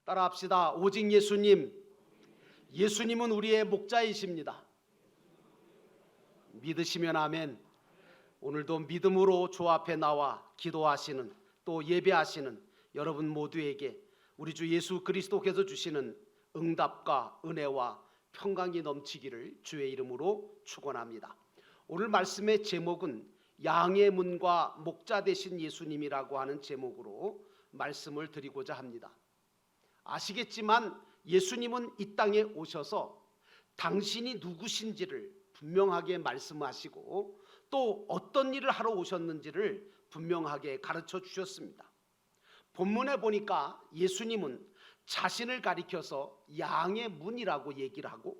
따라합시다. 오직 예수님. 예수님은 우리의 목자이십니다. 믿으시면 아멘. 오늘도 믿음으로 주 앞에 나와 기도하시는, 또 예배하시는 여러분 모두에게 우리 주 예수 그리스도께서 주시는 응답과 은혜와 평강이 넘치기를 주의 이름으로 축원합니다. 오늘 말씀의 제목은 양의 문과 목자 되신 예수님이라고 하는 제목으로 말씀을 드리고자 합니다. 아시겠지만 예수님은 이 땅에 오셔서 당신이 누구신지를 분명하게 말씀하시고 또 어떤 일을 하러 오셨는지를 분명하게 가르쳐 주셨습니다. 본문에 보니까 예수님은 자신을 가리켜서 양의 문이라고 얘기를 하고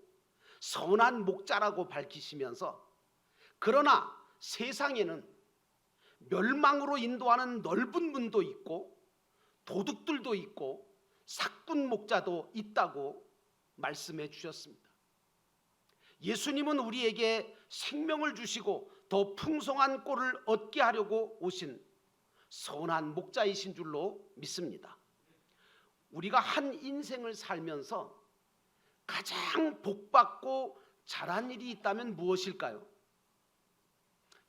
선한 목자라고 밝히시면서, 그러나 세상에는 멸망으로 인도하는 넓은 문도 있고 도둑들도 있고 사꾼 목자도 있다고 말씀해 주셨습니다. 예수님은 우리에게 생명을 주시고 더 풍성한 꼴을 얻게 하려고 오신 선한 목자이신 줄로 믿습니다. 우리가 한 인생을 살면서 가장 복받고 잘한 일이 있다면 무엇일까요?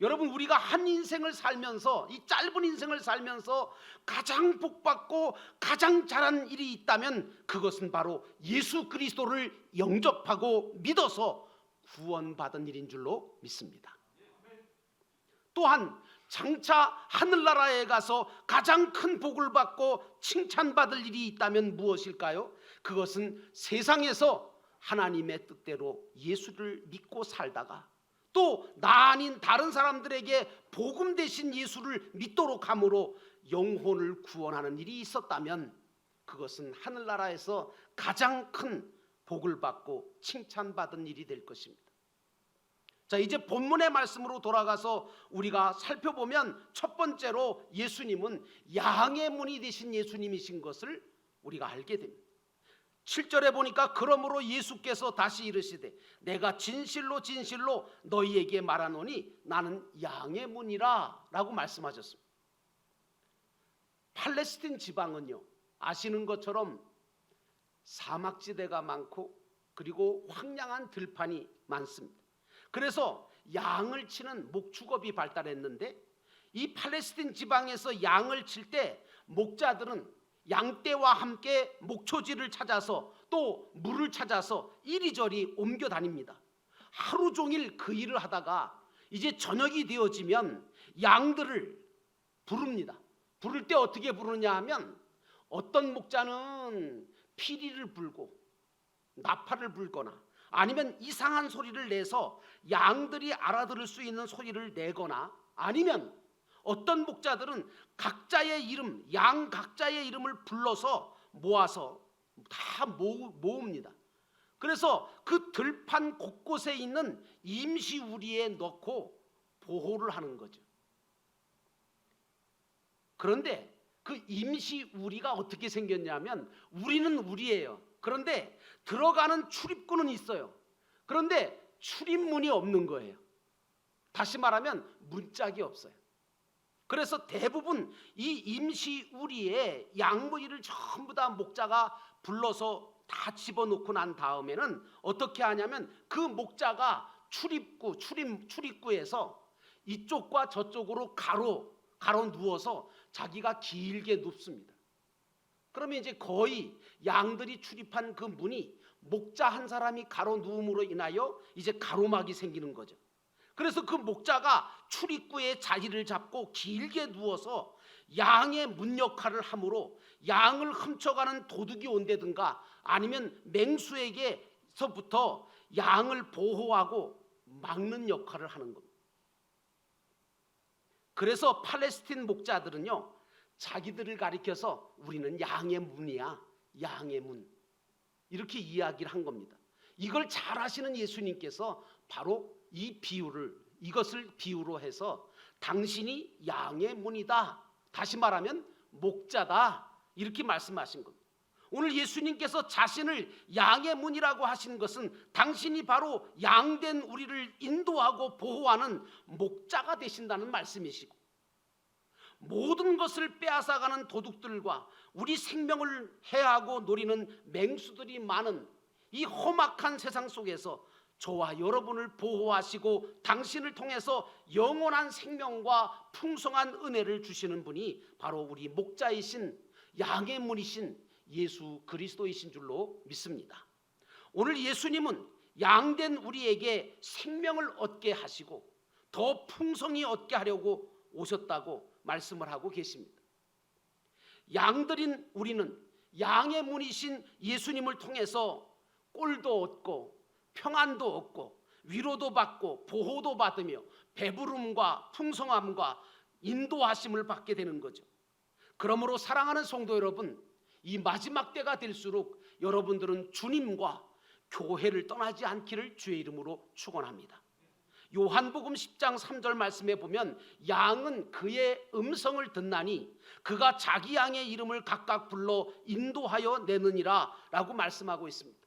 여러분, 우리가 한 인생을 살면서, 이 짧은 인생을 살면서 가장 복받고 가장 잘한 일이 있다면 그것은 바로 예수 그리스도를 영접하고 믿어서 구원받은 일인 줄로 믿습니다. 또한 장차 하늘나라에 가서 가장 큰 복을 받고 칭찬받을 일이 있다면 무엇일까요? 그것은 세상에서 하나님의 뜻대로 예수를 믿고 살다가 또 나 아닌 다른 사람들에게 복음 되신 예수를 믿도록 함으로 영혼을 구원하는 일이 있었다면 그것은 하늘나라에서 가장 큰 복을 받고 칭찬받은 일이 될 것입니다. 자, 이제 본문의 말씀으로 돌아가서 우리가 살펴보면 첫 번째로 예수님은 양의 문이 되신 예수님이신 것을 우리가 알게 됩니다. 7절에 보니까 그러므로 예수께서 다시 이르시되 내가 진실로 진실로 너희에게 말하노니 나는 양의 문이라 라고 말씀하셨습니다. 팔레스틴 지방은요, 아시는 것처럼 사막지대가 많고 그리고 황량한 들판이 많습니다. 그래서 양을 치는 목축업이 발달했는데 이 팔레스틴 지방에서 양을 칠 때 목자들은 양떼와 함께 목초지를 찾아서 또 물을 찾아서 이리저리 옮겨 다닙니다. 하루 종일 그 일을 하다가 이제 저녁이 되어지면 양들을 부릅니다. 부를 때 어떻게 부르냐 하면 어떤 목자는 피리를 불고 나팔을 불거나 아니면 이상한 소리를 내서 양들이 알아들을 수 있는 소리를 내거나, 아니면 어떤 목자들은 각자의 이름, 양 각자의 이름을 불러서 모아서 다 모읍니다. 그래서 그 들판 곳곳에 있는 임시 우리에 넣고 보호를 하는 거죠. 그런데 그 임시 우리가 어떻게 생겼냐면 우리는 우리예요. 그런데 들어가는 출입구는 있어요. 그런데 출입문이 없는 거예요. 다시 말하면 문짝이 없어요. 그래서 대부분 이 임시 우리에 양무리를 전부 다 목자가 불러서 다 집어넣고 난 다음에는 어떻게 하냐면 그 목자가 출입구에서 이쪽과 저쪽으로 가로 누워서 자기가 길게 눕습니다. 그러면 이제 거의 양들이 출입한 그 문이 목자 한 사람이 가로 누움으로 인하여 이제 가로막이 생기는 거죠. 그래서 그 목자가 출입구에 자리를 잡고 길게 누워서 양의 문 역할을 함으로 양을 훔쳐가는 도둑이 온다든가 아니면 맹수에게서부터 양을 보호하고 막는 역할을 하는 겁니다. 그래서 팔레스틴 목자들은요, 자기들을 가리켜서 우리는 양의 문이야, 양의 문, 이렇게 이야기를 한 겁니다. 이걸 잘 아시는 예수님께서 바로 이것을 비유로 해서 당신이 양의 문이다, 다시 말하면 목자다, 이렇게 말씀하신 겁니다. 오늘 예수님께서 자신을 양의 문이라고 하신 것은 당신이 바로 양된 우리를 인도하고 보호하는 목자가 되신다는 말씀이시고, 모든 것을 빼앗아가는 도둑들과 우리 생명을 해하고 노리는 맹수들이 많은 이 험악한 세상 속에서 저와 여러분을 보호하시고 당신을 통해서 영원한 생명과 풍성한 은혜를 주시는 분이 바로 우리 목자이신 양의 문이신 예수 그리스도이신 줄로 믿습니다. 오늘 예수님은 양된 우리에게 생명을 얻게 하시고 더 풍성히 얻게 하려고 오셨다고 말씀을 하고 계십니다. 양들인 우리는 양의 문이신 예수님을 통해서 꼴도 얻고 평안도 얻고 위로도 받고 보호도 받으며 배부름과 풍성함과 인도하심을 받게 되는 거죠. 그러므로 사랑하는 성도 여러분, 이 마지막 때가 될수록 여러분들은 주님과 교회를 떠나지 않기를 주의 이름으로 축원합니다. 요한복음 10장 3절 말씀에 보면 양은 그의 음성을 듣나니 그가 자기 양의 이름을 각각 불러 인도하여 내느니라 라고 말씀하고 있습니다.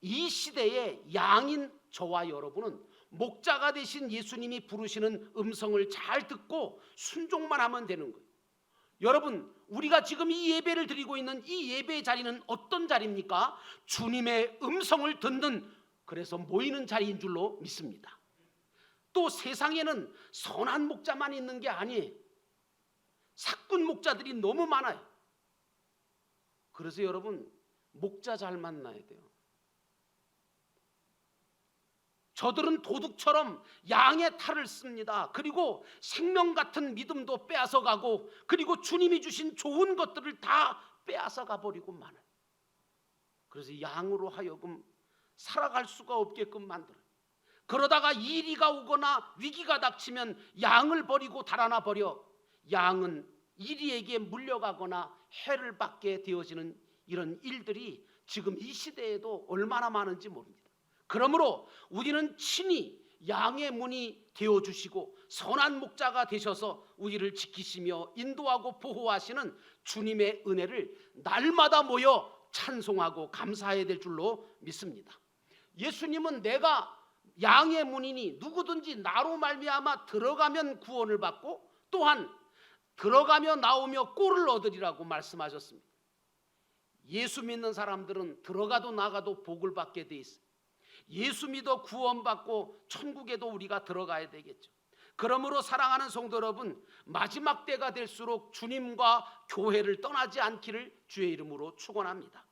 이 시대에 양인 저와 여러분은 목자가 되신 예수님이 부르시는 음성을 잘 듣고 순종만 하면 되는 거예요. 여러분, 우리가 지금 이 예배를 드리고 있는 이 예배의 자리는 어떤 자리입니까? 주님의 음성을 듣는, 그래서 모이는 자리인 줄로 믿습니다. 또 세상에는 선한 목자만 있는 게 아니에요. 사꾼 목자들이 너무 많아요. 그래서 여러분, 목자 잘 만나야 돼요. 저들은 도둑처럼 양의 탈을 씁니다. 그리고 생명 같은 믿음도 빼앗아가고, 그리고 주님이 주신 좋은 것들을 다 빼앗아가 버리고 말아요. 그래서 양으로 하여금 살아갈 수가 없게끔 만들어요. 그러다가 이리가 오거나 위기가 닥치면 양을 버리고 달아나 버려 양은 이리에게 물려가거나 해를 받게 되어지는 이런 일들이 지금 이 시대에도 얼마나 많은지 모릅니다. 그러므로 우리는 친히 양의 문이 되어주시고 선한 목자가 되셔서 우리를 지키시며 인도하고 보호하시는 주님의 은혜를 날마다 모여 찬송하고 감사해야 될 줄로 믿습니다. 예수님은 내가 양의 문이니 누구든지 나로 말미암아 들어가면 구원을 받고 또한 들어가며 나오며 꼴을 얻으리라고 말씀하셨습니다. 예수 믿는 사람들은 들어가도 나가도 복을 받게 돼 있어요. 예수 믿어 구원받고 천국에도 우리가 들어가야 되겠죠. 그러므로 사랑하는 성도 여러분, 마지막 때가 될수록 주님과 교회를 떠나지 않기를 주의 이름으로 축원합니다.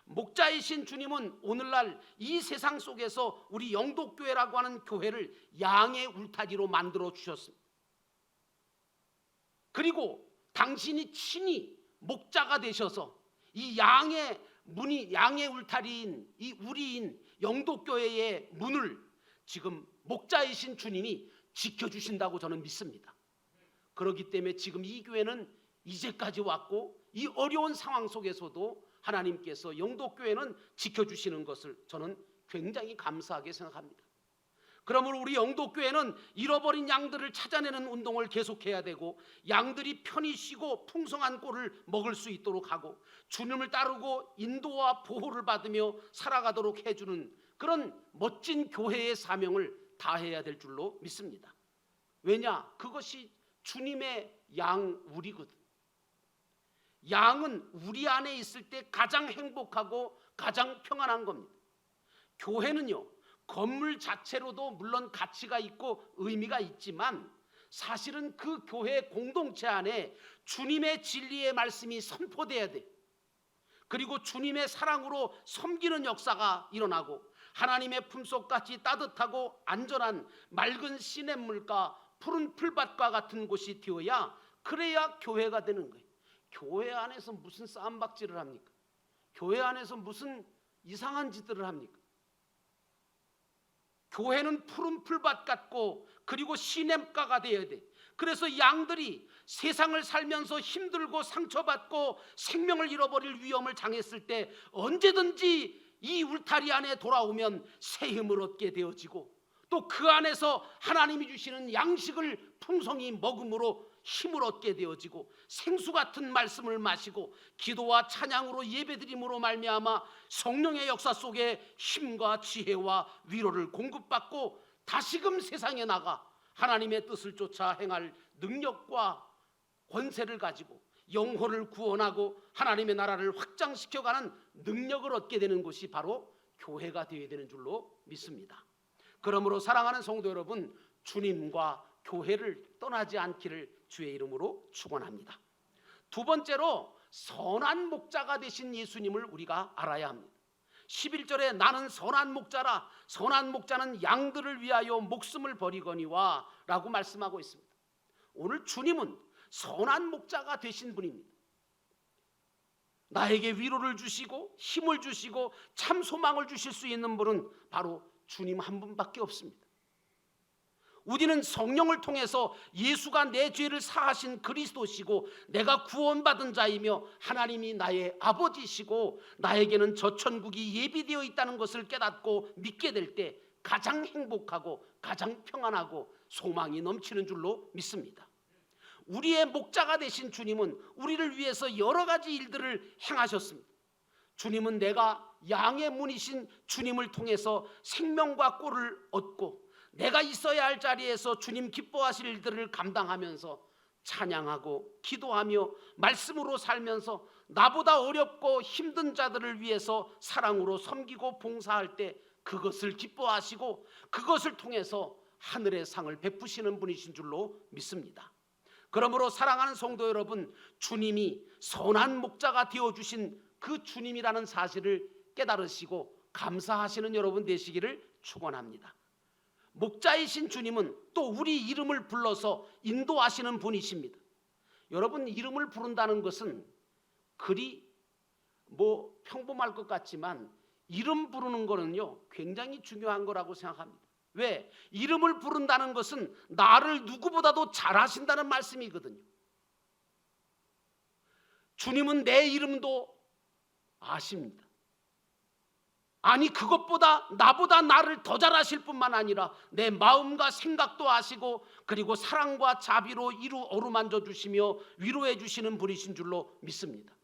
목자이신 주님은 오늘날 이 세상 속에서 우리 영독교회라고 하는 교회를 양의 울타리로 만들어 주셨습니다. 그리고 당신이 친히 목자가 되셔서 이 양의 문이, 양의 울타리인 이 우리인 영독교회의 문을 지금 목자이신 주님이 지켜주신다고 저는 믿습니다. 그렇기 때문에 지금 이 교회는 이제까지 왔고 이 어려운 상황 속에서도 하나님께서 영독교회는 지켜주시는 것을 저는 굉장히 감사하게 생각합니다. 그러므로 우리 영독교회는 잃어버린 양들을 찾아내는 운동을 계속해야 되고, 양들이 편히 쉬고 풍성한 꼴을 먹을 수 있도록 하고, 주님을 따르고 인도와 보호를 받으며 살아가도록 해주는 그런 멋진 교회의 사명을 다해야 될 줄로 믿습니다. 왜냐? 그것이 주님의 양 우리거든. 양은 우리 안에 있을 때 가장 행복하고 가장 평안한 겁니다. 교회는요, 건물 자체로도 물론 가치가 있고 의미가 있지만 사실은 그 교회 공동체 안에 주님의 진리의 말씀이 선포돼야 돼. 그리고 주님의 사랑으로 섬기는 역사가 일어나고 하나님의 품속같이 따뜻하고 안전한 맑은 시냇물과 푸른 풀밭과 같은 곳이 되어야, 그래야 교회가 되는 거예요. 교회 안에서 무슨 싸움박질을 합니까? 교회 안에서 무슨 이상한 짓들을 합니까? 교회는 푸른 풀밭 같고 그리고 시냇가가 되어야 돼. 그래서 양들이 세상을 살면서 힘들고 상처받고 생명을 잃어버릴 위험을 당했을 때 언제든지 이 울타리 안에 돌아오면 새 힘을 얻게 되어지고, 또 그 안에서 하나님이 주시는 양식을 풍성히 먹음으로 힘을 얻게 되어지고, 생수 같은 말씀을 마시고 기도와 찬양으로 예배드림으로 말미암아 성령의 역사 속에 힘과 지혜와 위로를 공급받고 다시금 세상에 나가 하나님의 뜻을 쫓아 행할 능력과 권세를 가지고 영혼을 구원하고 하나님의 나라를 확장시켜가는 능력을 얻게 되는 곳이 바로 교회가 되어야 되는 줄로 믿습니다. 그러므로 사랑하는 성도 여러분, 주님과 교회를 떠나지 않기를 주의 이름으로 축원합니다. 두 번째로 선한 목자가 되신 예수님을 우리가 알아야 합니다. 11절에 나는 선한 목자라, 선한 목자는 양들을 위하여 목숨을 버리거니와 라고 말씀하고 있습니다. 오늘 주님은 선한 목자가 되신 분입니다. 나에게 위로를 주시고 힘을 주시고 참 소망을 주실 수 있는 분은 바로 주님 한 분밖에 없습니다. 우리는 성령을 통해서 예수가 내 죄를 사하신 그리스도시고 내가 구원받은 자이며 하나님이 나의 아버지시고 나에게는 저 천국이 예비되어 있다는 것을 깨닫고 믿게 될 때 가장 행복하고 가장 평안하고 소망이 넘치는 줄로 믿습니다. 우리의 목자가 되신 주님은 우리를 위해서 여러 가지 일들을 행하셨습니다. 주님은 내가 양의 문이신 주님을 통해서 생명과 꼴을 얻고 내가 있어야 할 자리에서 주님 기뻐하실 일들을 감당하면서 찬양하고 기도하며 말씀으로 살면서 나보다 어렵고 힘든 자들을 위해서 사랑으로 섬기고 봉사할 때 그것을 기뻐하시고 그것을 통해서 하늘의 상을 베푸시는 분이신 줄로 믿습니다. 그러므로 사랑하는 성도 여러분, 주님이 선한 목자가 되어주신 그 주님이라는 사실을 깨달으시고 감사하시는 여러분 되시기를 축원합니다. 목자이신 주님은 또 우리 이름을 불러서 인도하시는 분이십니다. 여러분, 이름을 부른다는 것은 그리 평범할 것 같지만 이름 부르는 거는요 굉장히 중요한 거라고 생각합니다. 왜? 이름을 부른다는 것은 나를 누구보다도 잘 아신다는 말씀이거든요. 주님은 내 이름도 아십니다. 아니, 그것보다 나보다 나를 더 잘 아실 뿐만 아니라 내 마음과 생각도 아시고 그리고 사랑과 자비로 어루만져 주시며 위로해 주시는 분이신 줄로 믿습니다.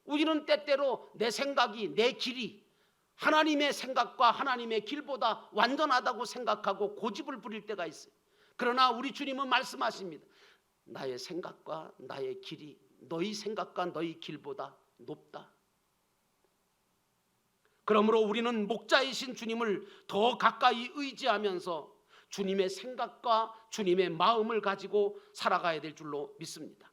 우리는 때때로 내 생각이, 내 길이 하나님의 생각과 하나님의 길보다 완전하다고 생각하고 고집을 부릴 때가 있어요. 그러나 우리 주님은 말씀하십니다. 나의 생각과 나의 길이 너희 생각과 너희 길보다 높다. 그러므로 우리는 목자이신 주님을 더 가까이 의지하면서 주님의 생각과 주님의 마음을 가지고 살아가야 될 줄로 믿습니다.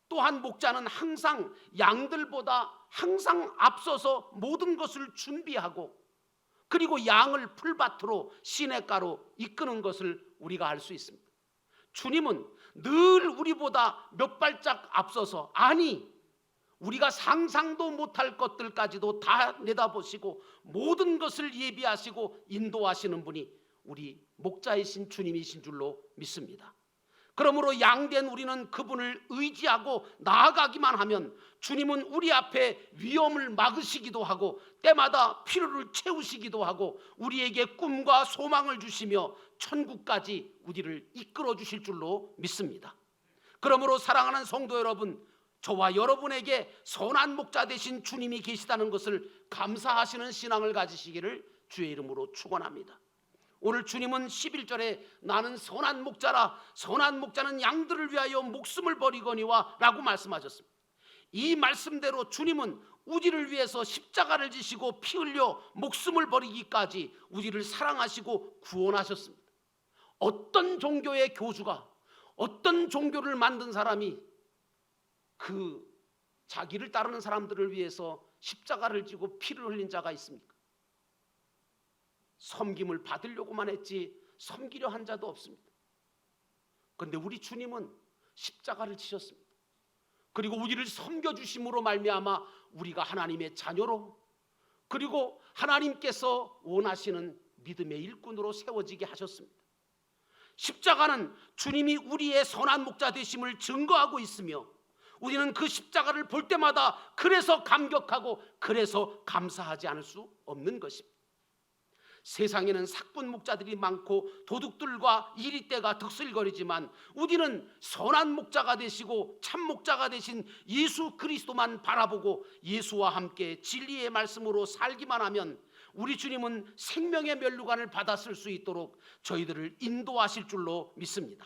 또한 목자는 항상 양들보다 항상 앞서서 모든 것을 준비하고 그리고 양을 풀밭으로 시냇가로 이끄는 것을 우리가 알 수 있습니다. 주님은 늘 우리보다 몇 발짝 앞서서, 아니 우리가 상상도 못할 것들까지도 다 내다보시고 모든 것을 예비하시고 인도하시는 분이 우리 목자이신 주님이신 줄로 믿습니다. 그러므로 양된 우리는 그분을 의지하고 나아가기만 하면 주님은 우리 앞에 위험을 막으시기도 하고 때마다 필요를 채우시기도 하고 우리에게 꿈과 소망을 주시며 천국까지 우리를 이끌어 주실 줄로 믿습니다. 그러므로 사랑하는 성도 여러분, 저와 여러분에게 선한 목자 되신 주님이 계시다는 것을 감사하시는 신앙을 가지시기를 주의 이름으로 축원합니다. 오늘 주님은 11절에 나는 선한 목자라, 선한 목자는 양들을 위하여 목숨을 버리거니와 라고 말씀하셨습니다. 이 말씀대로 주님은 우리를 위해서 십자가를 지시고 피 흘려 목숨을 버리기까지 우리를 사랑하시고 구원하셨습니다. 어떤 종교의 교주가, 어떤 종교를 만든 사람이 그 자기를 따르는 사람들을 위해서 십자가를 지고 피를 흘린 자가 있습니까? 섬김을 받으려고만 했지 섬기려 한 자도 없습니다. 그런데 우리 주님은 십자가를 지셨습니다. 그리고 우리를 섬겨주심으로 말미암아 우리가 하나님의 자녀로, 그리고 하나님께서 원하시는 믿음의 일꾼으로 세워지게 하셨습니다. 십자가는 주님이 우리의 선한 목자 되심을 증거하고 있으며 우리는 그 십자가를 볼 때마다 그래서 감격하고 그래서 감사하지 않을 수 없는 것입니다. 세상에는 삭분 목자들이 많고 도둑들과 이리떼가 득실거리지만 우리는 선한 목자가 되시고 참 목자가 되신 예수 그리스도만 바라보고 예수와 함께 진리의 말씀으로 살기만 하면 우리 주님은 생명의 면류관을 받아 쓸 수 있도록 저희들을 인도하실 줄로 믿습니다.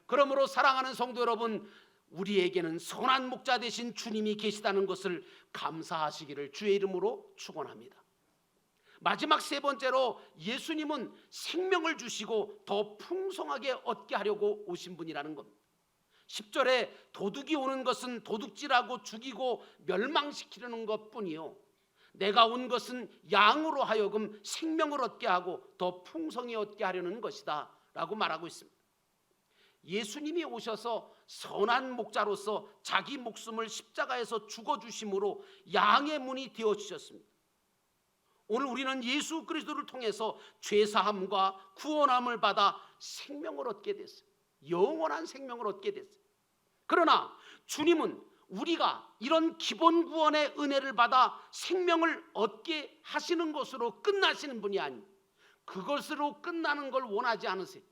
그러므로 사랑하는 성도 여러분, 우리에게는 선한 목자 되신 주님이 계시다는 것을 감사하시기를 주의 이름으로 축원합니다. 마지막 세 번째로, 예수님은 생명을 주시고 더 풍성하게 얻게 하려고 오신 분이라는 겁니다. 10절에 도둑이 오는 것은 도둑질하고 죽이고 멸망시키려는 것뿐이요, 내가 온 것은 양으로 하여금 생명을 얻게 하고 더 풍성히 얻게 하려는 것이다 라고 말하고 있습니다. 예수님이 오셔서 선한 목자로서 자기 목숨을 십자가에서 죽어주심으로 양의 문이 되어주셨습니다. 오늘 우리는 예수 그리스도를 통해서 죄사함과 구원함을 받아 생명을 얻게 됐어요. 영원한 생명을 얻게 됐어요. 그러나 주님은 우리가 이런 기본 구원의 은혜를 받아 생명을 얻게 하시는 것으로 끝나시는 분이 아닙니다. 그것으로 끝나는 걸 원하지 않으세요.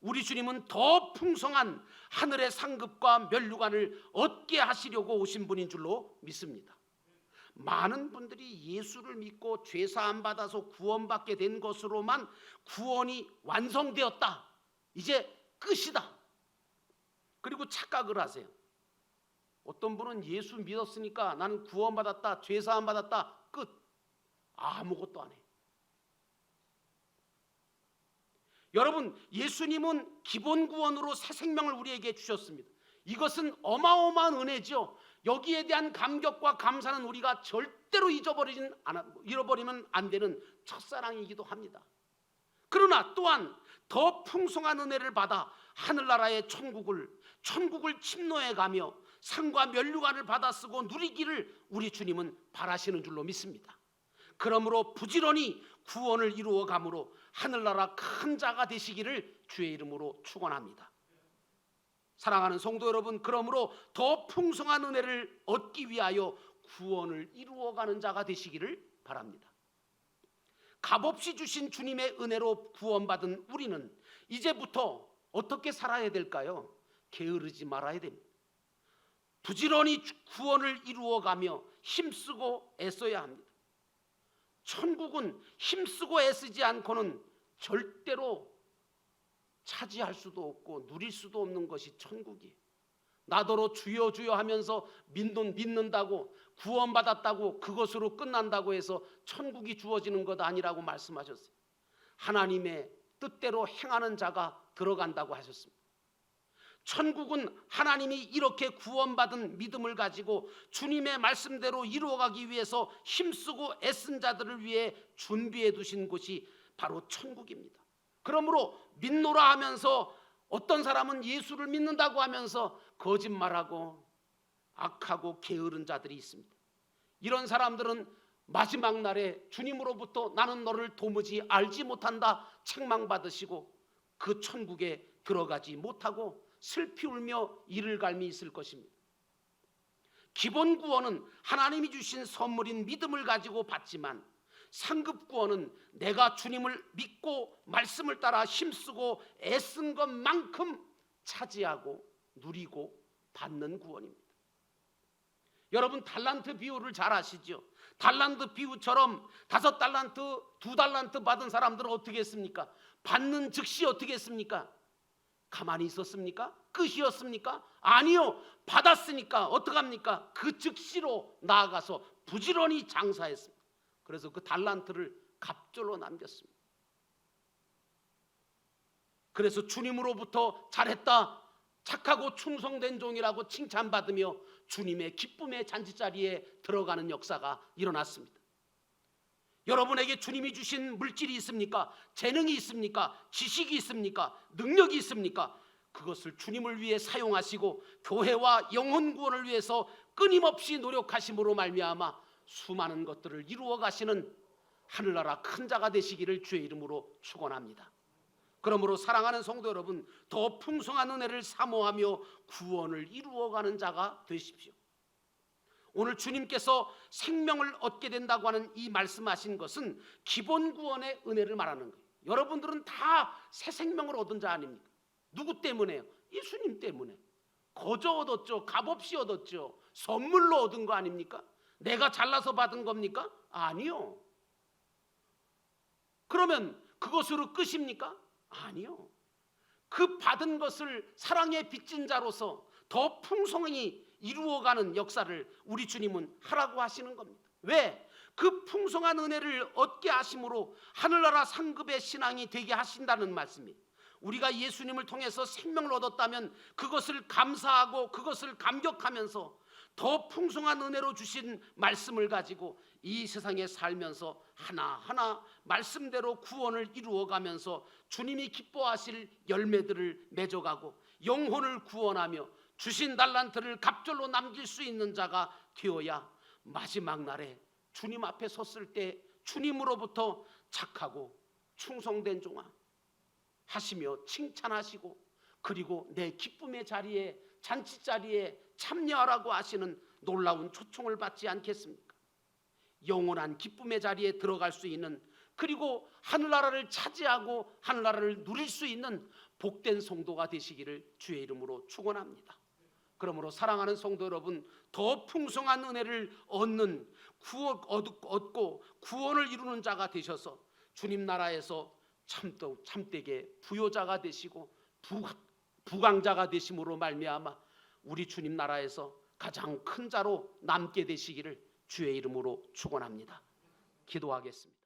우리 주님은 더 풍성한 하늘의 상급과 면류관을 얻게 하시려고 오신 분인 줄로 믿습니다. 많은 분들이 예수를 믿고 죄사함 받아서 구원받게 된 것으로만 구원이 완성되었다, 이제 끝이다, 그리고 착각을 하세요. 어떤 분은 예수 믿었으니까 나는 구원받았다, 죄사함 받았다, 끝. 아무것도 안 해. 여러분, 예수님은 기본 구원으로 새 생명을 우리에게 주셨습니다. 이것은 어마어마한 은혜죠. 여기에 대한 감격과 감사는 우리가 절대로 잃어버리면 안 되는 첫사랑이기도 합니다. 그러나 또한 더 풍성한 은혜를 받아 하늘나라의 천국을 침노해 가며 상과 면류관을 받아 쓰고 누리기를 우리 주님은 바라시는 줄로 믿습니다. 그러므로 부지런히 구원을 이루어 가므로 하늘나라 큰 자가 되시기를 주의 이름으로 축원합니다. 사랑하는 성도 여러분, 그러므로 더 풍성한 은혜를 얻기 위하여 구원을 이루어가는 자가 되시기를 바랍니다. 값없이 주신 주님의 은혜로 구원받은 우리는 이제부터 어떻게 살아야 될까요? 게으르지 말아야 됩니다. 부지런히 구원을 이루어가며 힘쓰고 애써야 합니다. 천국은 힘쓰고 애쓰지 않고는 절대로 차지할 수도 없고 누릴 수도 없는 것이 천국이에요. 나더러 주여 주여 하면서 믿는다고, 구원받았다고, 그것으로 끝난다고 해서 천국이 주어지는 것 아니라고 말씀하셨어요. 하나님의 뜻대로 행하는 자가 들어간다고 하셨습니다. 천국은 하나님이 이렇게 구원받은 믿음을 가지고 주님의 말씀대로 이루어가기 위해서 힘쓰고 애쓴 자들을 위해 준비해 두신 곳이 바로 천국입니다. 그러므로 믿노라 하면서 어떤 사람은 예수를 믿는다고 하면서 거짓말하고 악하고 게으른 자들이 있습니다. 이런 사람들은 마지막 날에 주님으로부터 나는 너를 도무지 알지 못한다 책망받으시고 그 천국에 들어가지 못하고 슬피 울며 이를 갈미 있을 것입니다. 기본 구원은 하나님이 주신 선물인 믿음을 가지고 받지만 상급 구원은 내가 주님을 믿고 말씀을 따라 힘쓰고 애쓴 것만큼 차지하고 누리고 받는 구원입니다. 여러분, 달란트 비유를 잘 아시죠? 달란트 비유처럼 5달란트, 2달란트 받은 사람들은 어떻게 했습니까? 받는 즉시 어떻게 했습니까? 가만히 있었습니까? 끝이었습니까? 아니요. 받았으니까 어떡합니까? 그 즉시로 나아가서 부지런히 장사했습니다. 그래서 그 달란트를 갑절로 남겼습니다. 그래서 주님으로부터 잘했다, 착하고 충성된 종이라고 칭찬받으며 주님의 기쁨의 잔치자리에 들어가는 역사가 일어났습니다. 여러분에게 주님이 주신 물질이 있습니까? 재능이 있습니까? 지식이 있습니까? 능력이 있습니까? 그것을 주님을 위해 사용하시고 교회와 영혼 구원을 위해서 끊임없이 노력하심으로 말미암아 수많은 것들을 이루어 가시는 하늘나라 큰 자가 되시기를 주의 이름으로 축원합니다. 그러므로 사랑하는 성도 여러분, 더 풍성한 은혜를 사모하며 구원을 이루어가는 자가 되십시오. 오늘 주님께서 생명을 얻게 된다고 하는 이 말씀하신 것은 기본 구원의 은혜를 말하는 거예요. 여러분들은 다 새 생명을 얻은 자 아닙니까? 누구 때문에요? 예수님 때문에. 거저 얻었죠. 값없이 얻었죠. 선물로 얻은 거 아닙니까? 내가 잘나서 받은 겁니까? 아니요. 그러면 그것으로 끝입니까? 아니요. 그 받은 것을 사랑의 빚진 자로서 더 풍성히 이루어가는 역사를 우리 주님은 하라고 하시는 겁니다. 왜? 그 풍성한 은혜를 얻게 하심으로 하늘나라 상급의 신앙이 되게 하신다는 말씀이에요. 우리가 예수님을 통해서 생명을 얻었다면 그것을 감사하고 그것을 감격하면서 더 풍성한 은혜로 주신 말씀을 가지고 이 세상에 살면서 하나하나 말씀대로 구원을 이루어가면서 주님이 기뻐하실 열매들을 맺어가고 영혼을 구원하며 주신 달란트를 갑절로 남길 수 있는 자가 되어야 마지막 날에 주님 앞에 섰을 때 주님으로부터 착하고 충성된 종아 하시며 칭찬하시고 그리고 내 기쁨의 자리에 잔치 자리에 참여하라고 하시는 놀라운 초청을 받지 않겠습니까? 영원한 기쁨의 자리에 들어갈 수 있는, 그리고 하늘나라를 차지하고 하늘나라를 누릴 수 있는 복된 성도가 되시기를 주의 이름으로 축원합니다. 그러므로 사랑하는 성도 여러분, 더 풍성한 은혜를 얻고 구원을 이루는 자가 되셔서 주님 나라에서 참되게 부요자가 되시고 부강자가 되심으로 말미암아 우리 주님 나라에서 가장 큰 자로 남게 되시기를 주의 이름으로 축원합니다. 기도하겠습니다.